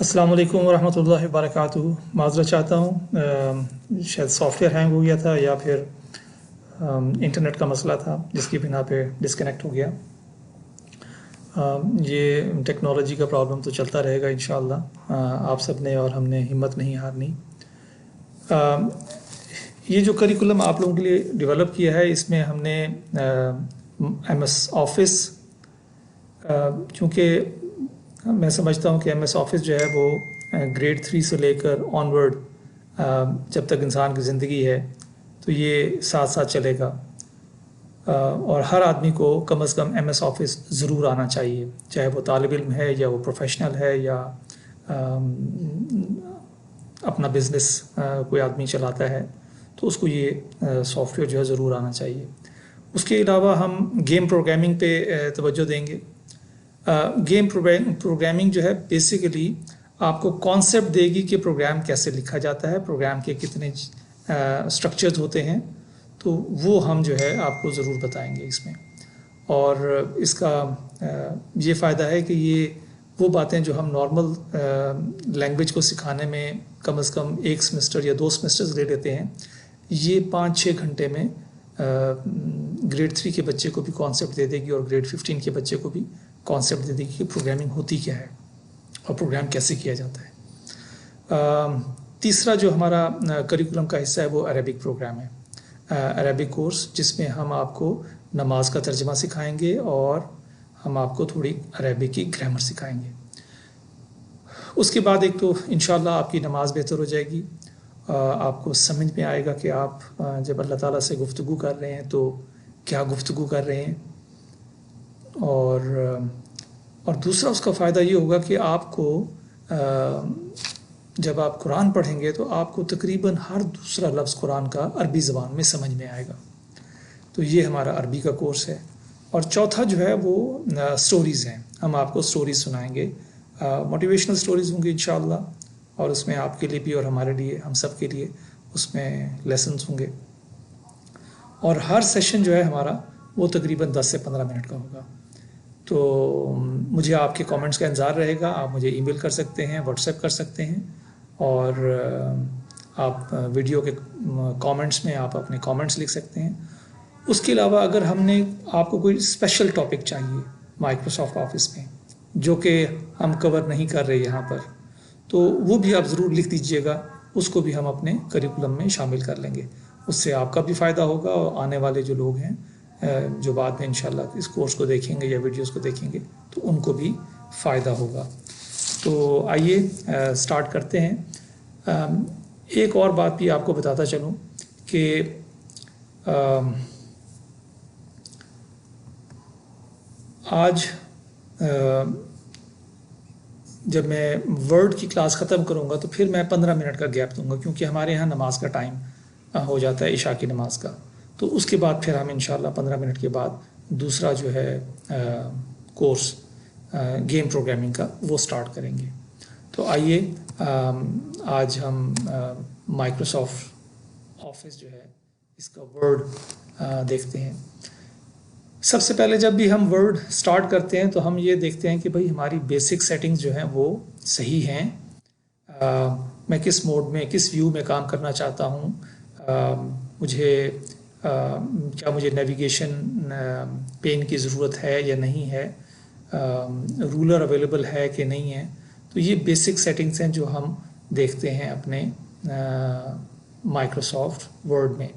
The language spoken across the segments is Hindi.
अस्सलाम वालेकुम वरहमतुल्लाहि वबरकातुहू। माज़रत चाहता हूँ, शायद सॉफ्टवेयर हैंग हो गया था या फिर इंटरनेट का मसला था जिसकी बिना पे डिस्कनेक्ट हो गया। ये टेक्नोलॉजी का प्रॉब्लम तो चलता रहेगा इंशाअल्लाह। आप सब ने और हमने हिम्मत नहीं हारनी। ये जो करिकुलम आप लोगों के लिए डेवलप किया है, इसमें हमने MS ऑफिस, चूँकि मैं समझता हूँ कि MS ऑफिस जो है वो ग्रेड 3 से लेकर ऑनवर्ड जब तक इंसान की ज़िंदगी है तो ये साथ साथ चलेगा। और हर आदमी को कम से कम MS ऑफिस ज़रूर आना चाहिए, चाहे वो तालिब इल्म है या वो प्रोफेशनल है या अपना बिज़नेस कोई आदमी चलाता है, तो उसको ये सॉफ्टवेयर जो है ज़रूर आना चाहिए। उसके अलावा हम गेम प्रोग्रामिंग पे तवज्जो देंगे। गेम प्रोग्रामिंग जो है बेसिकली आपको कॉन्सेप्ट देगी कि प्रोग्राम कैसे लिखा जाता है, प्रोग्राम के कितने स्ट्रक्चर्स होते हैं, तो वो हम जो है आपको ज़रूर बताएंगे इसमें। और इसका ये फ़ायदा है कि ये वो बातें जो हम नॉर्मल लैंग्वेज को सिखाने में कम से कम 1 सेमेस्टर या 2 सेमेस्टर्स ले लेते हैं, ये 5-6 घंटे में ग्रेड 3 के बच्चे को भी कॉन्सेप्ट दे देगी और ग्रेड 15 के बच्चे को भी कॉन्सेप्ट दे देगी कि प्रोग्रामिंग होती क्या है और प्रोग्राम कैसे किया जाता है। तीसरा जो हमारा करिकुलम का हिस्सा है वो अरेबिक प्रोग्राम है, अरेबिक कोर्स, जिसमें हम आपको नमाज का तर्जमा सिखाएंगे और हम आपको थोड़ी अरेबिक की ग्रामर सिखाएंगे। उसके बाद एक तो इंशाल्लाह आपकी नमाज बेहतर हो जाएगी, आपको समझ में आएगा कि आप जब अल्लाह ताला से गुफ्तगू कर रहे हैं तो क्या गुफ्तगू कर रहे हैं। और दूसरा उसका फ़ायदा ये होगा कि आपको जब आप कुरान पढ़ेंगे तो आपको तकरीबन हर दूसरा लफ्ज़ कुरान का अरबी ज़बान में समझ में आएगा। तो ये हमारा अरबी का कोर्स है। और चौथा जो है वो स्टोरीज़ हैं, हम आपको स्टोरीज़ सुनाएंगे, मोटिवेशनल स्टोरीज़ होंगी इंशाअल्लाह, और उसमें आपके लिए भी और हमारे लिए, हम सब के लिए उसमें लेसन्स होंगे। और हर सेशन जो है हमारा वो तकरीबन 10 से 15 मिनट का होगा। तो मुझे आपके कमेंट्स का इंतज़ार रहेगा। आप मुझे ईमेल कर सकते हैं, व्हाट्सएप कर सकते हैं, और आप वीडियो के कमेंट्स में आप अपने कमेंट्स लिख सकते हैं। उसके अलावा अगर हमने आपको कोई स्पेशल टॉपिक चाहिए माइक्रोसॉफ्ट ऑफिस में जो कि हम कवर नहीं कर रहे यहाँ पर, तो वो भी आप ज़रूर लिख दीजिएगा, उसको भी हम अपने करिकुलम में शामिल कर लेंगे। उससे आपका भी फ़ायदा होगा और आने वाले जो लोग हैं जो बाद में इंशाल्लाह इस कोर्स को देखेंगे या वीडियोस को देखेंगे तो उनको भी फ़ायदा होगा। तो आइए स्टार्ट करते हैं। एक और बात भी आपको बताता चलूँ कि आज जब मैं वर्ड की क्लास ख़त्म करूँगा तो फिर मैं 15 मिनट का गैप दूँगा, क्योंकि हमारे यहाँ नमाज का टाइम हो जाता है, इशा की नमाज का। तो उसके बाद फिर हम इंशाल्लाह 15 मिनट के बाद दूसरा जो है कोर्स गेम प्रोग्रामिंग का वो स्टार्ट करेंगे। तो आइए आज हम माइक्रोसॉफ्ट ऑफिस जो है इसका वर्ड देखते हैं। सबसे पहले जब भी हम वर्ड स्टार्ट करते हैं तो हम ये देखते हैं कि भाई हमारी बेसिक सेटिंग्स जो हैं वो सही हैं। मैं किस मोड में, किस व्यू में काम करना चाहता हूँ, मुझे क्या मुझे नेविगेशन पेन की ज़रूरत है या नहीं है, रूलर अवेलेबल है कि नहीं है। तो ये बेसिक सेटिंग्स हैं जो हम देखते हैं अपने माइक्रोसॉफ्ट वर्ड में।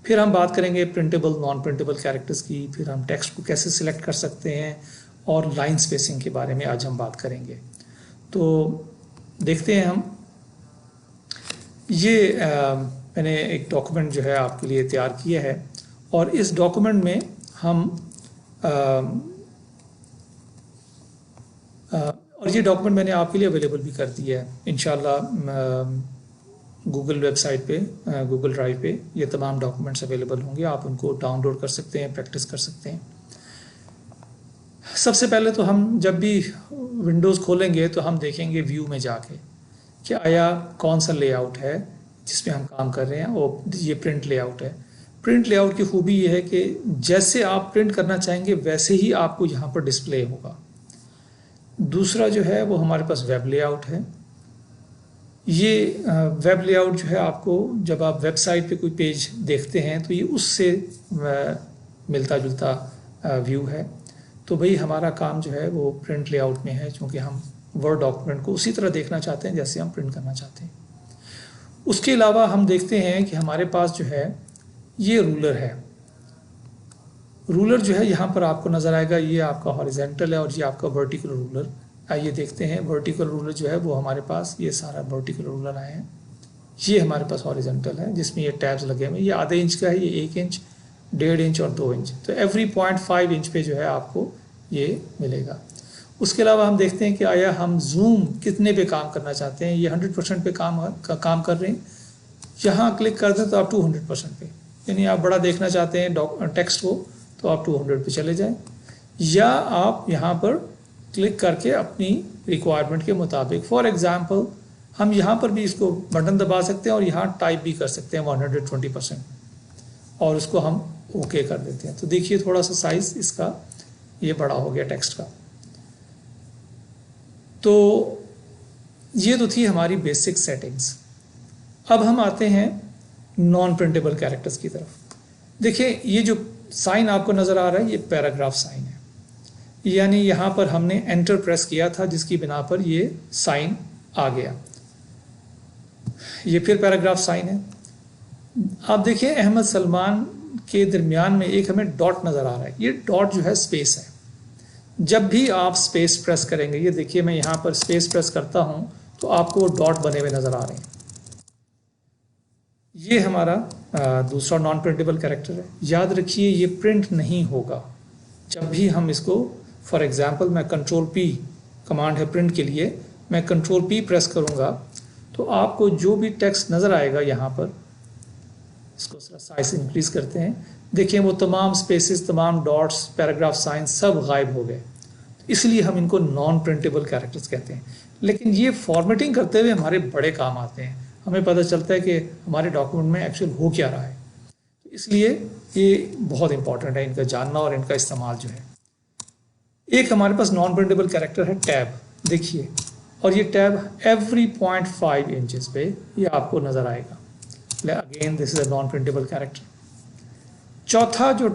फिर हम बात करेंगे प्रिंटेबल नॉन प्रिंटेबल कैरेक्टर्स की, फिर हम टेक्स्ट को कैसे सिलेक्ट कर सकते हैं, और लाइन स्पेसिंग के बारे में आज हम बात करेंगे। तो देखते हैं हम ये मैंने एक डॉक्यूमेंट जो है आपके लिए तैयार किया है, और इस डॉक्यूमेंट में हम और ये डॉक्यूमेंट मैंने आपके लिए अवेलेबल भी कर दिया है इंशाल्लाह। गूगल वेबसाइट पे, गूगल ड्राइव पे ये तमाम डॉक्यूमेंट्स अवेलेबल होंगे, आप उनको डाउनलोड कर सकते हैं, प्रैक्टिस कर सकते हैं। सबसे पहले तो हम जब भी विंडोज़ खोलेंगे तो हम देखेंगे व्यू में जाके कि आया कौन सा लेआउट है जिसमें हम काम कर रहे हैं, और ये प्रिंट लेआउट है। प्रिंट लेआउट की खूबी ये है कि जैसे आप प्रिंट करना चाहेंगे वैसे ही आपको यहाँ पर डिस्प्ले होगा। दूसरा जो है वो हमारे पास वेब लेआउट है, ये वेब लेआउट जो है आपको जब आप वेबसाइट पे कोई पेज देखते हैं तो ये उससे मिलता जुलता व्यू है। तो भाई हमारा काम जो है वो प्रिंट लेआउट में है, क्योंकि हम वर्ड डॉक्यूमेंट को उसी तरह देखना चाहते हैं जैसे हम प्रिंट करना चाहते हैं। उसके अलावा हम देखते हैं कि हमारे पास जो है ये रूलर है। रूलर जो है यहाँ पर आपको नज़र आएगा, ये आपका हॉरिजेंटल है और ये आपका वर्टिकल रूलर। आइए देखते हैं, वर्टिकल रूलर जो है वो हमारे पास ये सारा वर्टिकल रूलर आए हैं। ये हमारे पास हॉरिजेंटल है जिसमें ये टैब्स लगे हुए हैं। ये आधे इंच का है, ये 1 इंच, 1.5 इंच और 2 इंच। तो एवरी 0.5 इंच पे जो है आपको ये मिलेगा। उसके अलावा हम देखते हैं कि आया हम जूम कितने पे काम करना चाहते हैं। ये 100% पे काम कर रहे हैं। यहाँ क्लिक कर दें तो आप 200% पे, यानी आप बड़ा देखना चाहते हैं टेक्स्ट को तो आप 200 पे चले जाएं, या आप यहाँ पर क्लिक करके अपनी रिक्वायरमेंट के मुताबिक, फॉर एग्जांपल हम यहाँ पर भी इसको बटन दबा सकते हैं और यहाँ टाइप भी कर सकते हैं 120% और उसको हम ओके कर देते हैं। तो देखिए थोड़ा सा साइज इसका ये बड़ा हो गया टेक्स्ट का। तो ये तो थी हमारी बेसिक सेटिंग्स। अब हम आते हैं नॉन प्रिंटेबल कैरेक्टर्स की तरफ। देखिए ये जो साइन आपको नज़र आ रहा है ये पैराग्राफ साइन है, यानी यहाँ पर हमने एंटर प्रेस किया था जिसकी बिना पर ये साइन आ गया। ये फिर पैराग्राफ साइन है। आप देखिए अहमद सलमान के दरमियान में एक हमें डॉट नज़र आ रहा है। ये डॉट जो है स्पेस है। जब भी आप स्पेस प्रेस करेंगे, ये देखिए मैं यहाँ पर स्पेस प्रेस करता हूँ तो आपको वो डॉट बने हुए नज़र आ रहे हैं। ये हमारा दूसरा नॉन प्रिंटेबल कैरेक्टर है। याद रखिए ये प्रिंट नहीं होगा। जब भी हम इसको, फॉर एग्जांपल मैं कंट्रोल P कमांड है प्रिंट के लिए, मैं कंट्रोल P प्रेस करूँगा तो आपको जो भी टेक्स्ट नज़र आएगा यहाँ पर, इसको साइज इंक्रीज करते हैं, देखिए वो तमाम स्पेसेस, तमाम डॉट्स, पैराग्राफ साइन सब गायब हो गए। इसलिए हम इनको नॉन प्रिंटेबल कैरेक्टर्स कहते हैं। लेकिन ये फॉर्मेटिंग करते हुए हमारे बड़े काम आते हैं। हमें पता चलता है कि हमारे डॉक्यूमेंट में एक्चुअल हो क्या रहा है। तो इसलिए ये बहुत इंपॉर्टेंट है इनका जानना और इनका इस्तेमाल जो है। एक हमारे पास नॉन प्रिंटेबल कैरेक्टर है टैब, देखिए, और ये टैब एवरी 0.5 इंचेस पे ये आपको नज़र आएगा। Again this is a non printable character. चौथा जो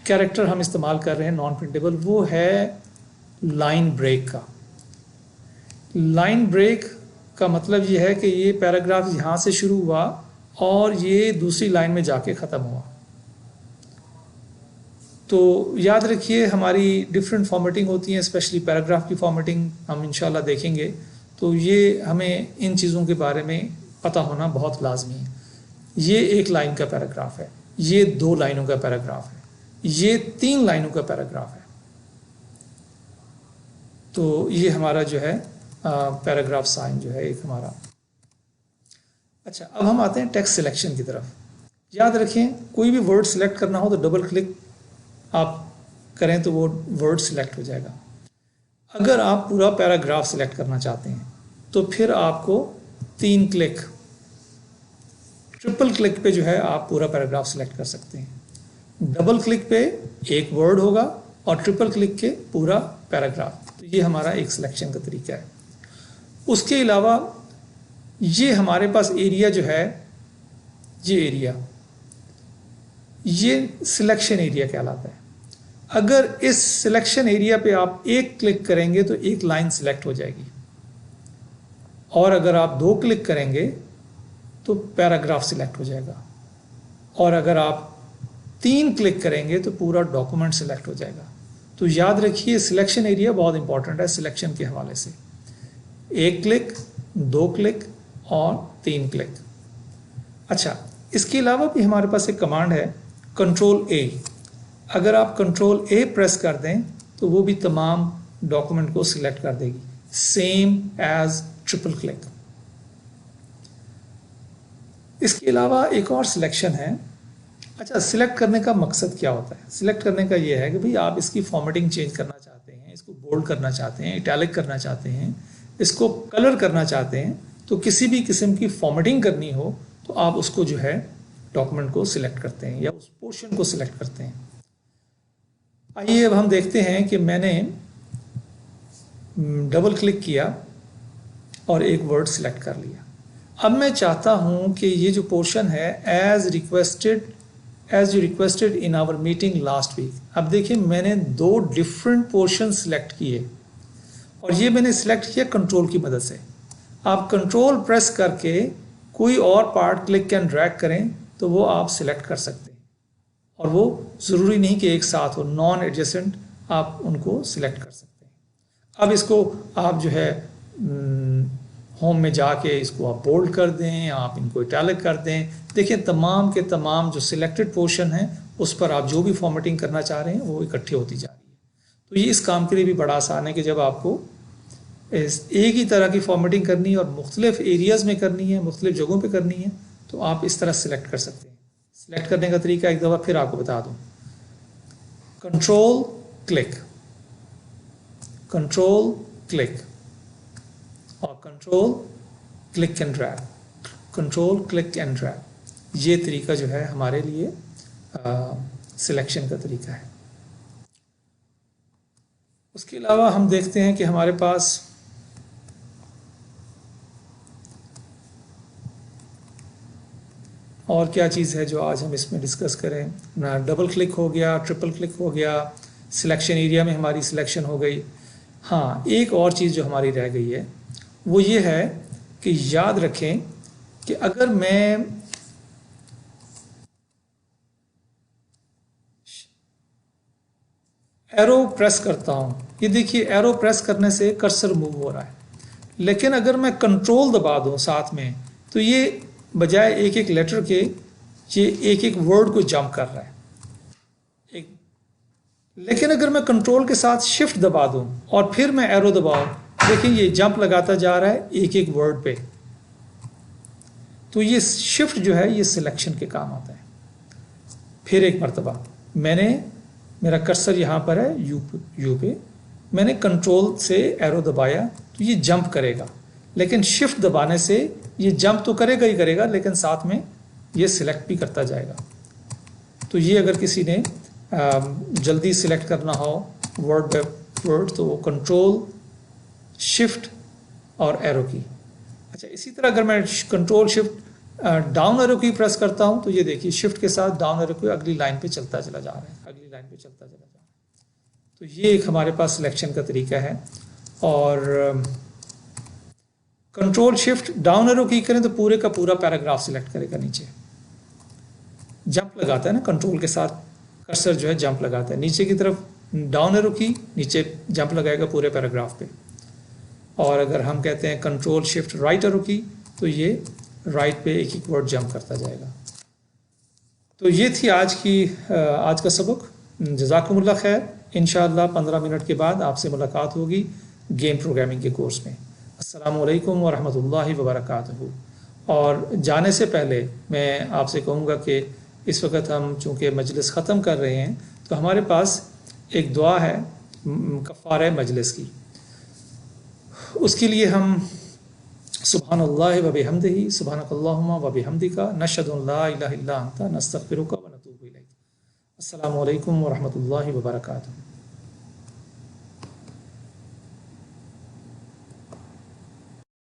कैरेक्टर हम इस्तेमाल कर रहे हैं नॉन प्रिंटेबल, वो है लाइन ब्रेक का। लाइन ब्रेक का मतलब ये है कि ये पैराग्राफ यहाँ से शुरू हुआ और ये दूसरी लाइन में जाके ख़त्म हुआ। तो याद रखिए हमारी डिफरेंट फॉर्मेटिंग होती हैं, स्पेशली पैराग्राफ की फॉर्मेटिंग हम इंशाल्लाह देखेंगे। तो ये हमें इन चीज़ों के बारे में पता होना बहुत लाजमी है। ये 1 लाइन का पैराग्राफ है, ये 2 लाइनों का पैराग्राफ है, ये 3 लाइनों का पैराग्राफ है। तो ये हमारा जो है पैराग्राफ साइन जो है एक हमारा। अच्छा, अब हम आते हैं टेक्स्ट सिलेक्शन की तरफ। याद रखें कोई भी वर्ड सिलेक्ट करना हो तो डबल क्लिक आप करें तो वो वर्ड सिलेक्ट हो जाएगा। अगर आप पूरा पैराग्राफ सिलेक्ट करना चाहते हैं तो फिर आपको 3 क्लिक, ट्रिपल क्लिक पे जो है आप पूरा पैराग्राफ सिलेक्ट कर सकते हैं। डबल क्लिक पे एक वर्ड होगा और ट्रिपल क्लिक के पूरा पैराग्राफ। तो ये हमारा एक सिलेक्शन का तरीका है। उसके अलावा ये हमारे पास एरिया जो है, ये एरिया, ये सिलेक्शन एरिया कहलाता है। अगर इस सिलेक्शन एरिया पे आप एक क्लिक करेंगे तो एक लाइन सिलेक्ट हो जाएगी, और अगर आप 2 क्लिक करेंगे तो पैराग्राफ सिलेक्ट हो जाएगा, और अगर आप 3 क्लिक करेंगे तो पूरा डॉक्यूमेंट सिलेक्ट हो जाएगा। तो याद रखिए सिलेक्शन एरिया बहुत इंपॉर्टेंट है सिलेक्शन के हवाले से। 1 क्लिक, 2 क्लिक और 3 क्लिक। अच्छा, इसके अलावा भी हमारे पास एक कमांड है कंट्रोल A। अगर आप कंट्रोल A प्रेस कर दें तो वो भी तमाम डॉक्यूमेंट को सिलेक्ट कर देगी, सेम एज ट्रिपल क्लिक। इसके अलावा एक और सिलेक्शन है। अच्छा, सिलेक्ट करने का मकसद क्या होता है? सिलेक्ट करने का ये है कि भाई आप इसकी फॉर्मेटिंग चेंज करना चाहते हैं, इसको बोल्ड करना चाहते हैं, इटैलिक करना चाहते हैं, इसको कलर करना चाहते हैं, तो किसी भी किस्म की फॉर्मेटिंग करनी हो तो आप उसको जो है डॉक्यूमेंट को सिलेक्ट करते हैं या उस पोर्शन को सिलेक्ट करते हैं। आइए अब हम देखते हैं कि मैंने डबल क्लिक किया और एक वर्ड सिलेक्ट कर लिया। अब मैं चाहता हूं कि ये जो पोर्शन है as you requested in our meeting last week. अब देखिए मैंने 2 डिफरेंट पोर्शन सिलेक्ट किए और ये मैंने सिलेक्ट किया कंट्रोल की मदद से। आप कंट्रोल प्रेस करके कोई और पार्ट क्लिक एंड ड्रैग करें तो वो आप सिलेक्ट कर सकते हैं, और वो ज़रूरी नहीं कि एक साथ हो, नॉन एडजेसेंट आप उनको सिलेक्ट कर सकते हैं। अब इसको आप जो है होम में जाके इसको आप बोल्ड कर दें, आप इनको इटैलिक कर दें। देखिए तमाम के तमाम जो सिलेक्टेड पोर्शन है उस पर आप जो भी फॉर्मेटिंग करना चाह रहे हैं वो इकट्ठी होती जा रही है। तो ये इस काम के लिए भी बड़ा आसान है कि जब आपको एक ही तरह की फॉर्मेटिंग करनी है और मुख्तलिफ एरियाज़ में करनी है, मुख्तलिफ जगहों पर करनी है, तो आप इस तरह सिलेक्ट कर सकते हैं। सिलेक्ट करने का तरीका एक दफ़ा फिर आपको बता दूं। कंट्रोल क्लिक और control click and drag, control click and drag, ये तरीका जो है हमारे लिए सिलेक्शन का तरीका है। उसके अलावा हम देखते हैं कि हमारे पास और क्या चीज़ है जो आज हम इसमें डिस्कस करें ना। डबल क्लिक हो गया, ट्रिपल क्लिक हो गया, सिलेक्शन एरिया में हमारी सिलेक्शन हो गई। हाँ, एक और चीज़ जो हमारी रह गई है वो ये है कि याद रखें कि अगर मैं एरो प्रेस करता हूँ, ये देखिए एरो प्रेस करने से कर्सर मूव हो रहा है, लेकिन अगर मैं कंट्रोल दबा दूँ साथ में तो ये बजाय एक एक लेटर के ये एक एक वर्ड को जंप कर रहा है। लेकिन अगर मैं कंट्रोल के साथ शिफ्ट दबा दूं और फिर मैं एरो दबाऊं, देखिए ये जंप लगाता जा रहा है एक एक वर्ड पे। तो ये शिफ्ट जो है ये सिलेक्शन के काम आता है। फिर एक मर्तबा मेरा कर्सर यहाँ पर है यू पे, मैंने कंट्रोल से एरो दबाया तो ये जंप करेगा, लेकिन शिफ्ट दबाने से ये जंप तो करेगा ही करेगा, लेकिन साथ में ये सिलेक्ट भी करता जाएगा। तो ये अगर किसी ने जल्दी सिलेक्ट करना हो वर्ड बाय वर्ड तो वो कंट्रोल शिफ्ट और एरो की। अच्छा, इसी तरह अगर मैं कंट्रोल शिफ्ट डाउन एरो की प्रेस करता हूँ तो ये देखिए शिफ्ट के साथ डाउन एरो की अगली लाइन पे चलता चला जा रहा है, अगली लाइन पे चलता चला जा रहा है। तो ये एक हमारे पास सिलेक्शन का तरीका है। और कंट्रोल शिफ्ट डाउन एरो की करें तो पूरे का पूरा पैराग्राफ सिलेक्ट करेगा। नीचे जंप लगाता है ना, कंट्रोल के साथ कर्सर जो है जंप लगाता है नीचे की तरफ, डाउन एरो की नीचे जंप लगाएगा पूरे पैराग्राफ पे। और अगर हम कहते हैं कंट्रोल शिफ्ट राइट एरो की तो ये राइट पे एक एक वर्ड जंप करता जाएगा। तो ये थी आज का सबक। जज़ाकुमुल्लाह खैर। इंशाअल्लाह 15 मिनट के बाद आपसे मुलाकात होगी गेम प्रोग्रामिंग के कोर्स में। अस्सलामु अलैकुम व रहमतुल्लाहि व बरकातहू। और जाने से पहले मैं आपसे कहूँगा कि इस वक्त हम चूँकि मजलिस ख़त्म कर रहे हैं तो हमारे पास एक दुआ है कफ़ारे मजलिस की। उसके लिए हम सुब्हानल्लाह व बिहम्दिही सुब्हानकल्लाहुम्मा व बिहम्दिका नशहदु अल्ला इलाहा इल्ला अंता नस्तगफिरुका व नतूबु इलैक। अस्सलामु अलैकुम व रहमतुल्लाहि व बरकातहू।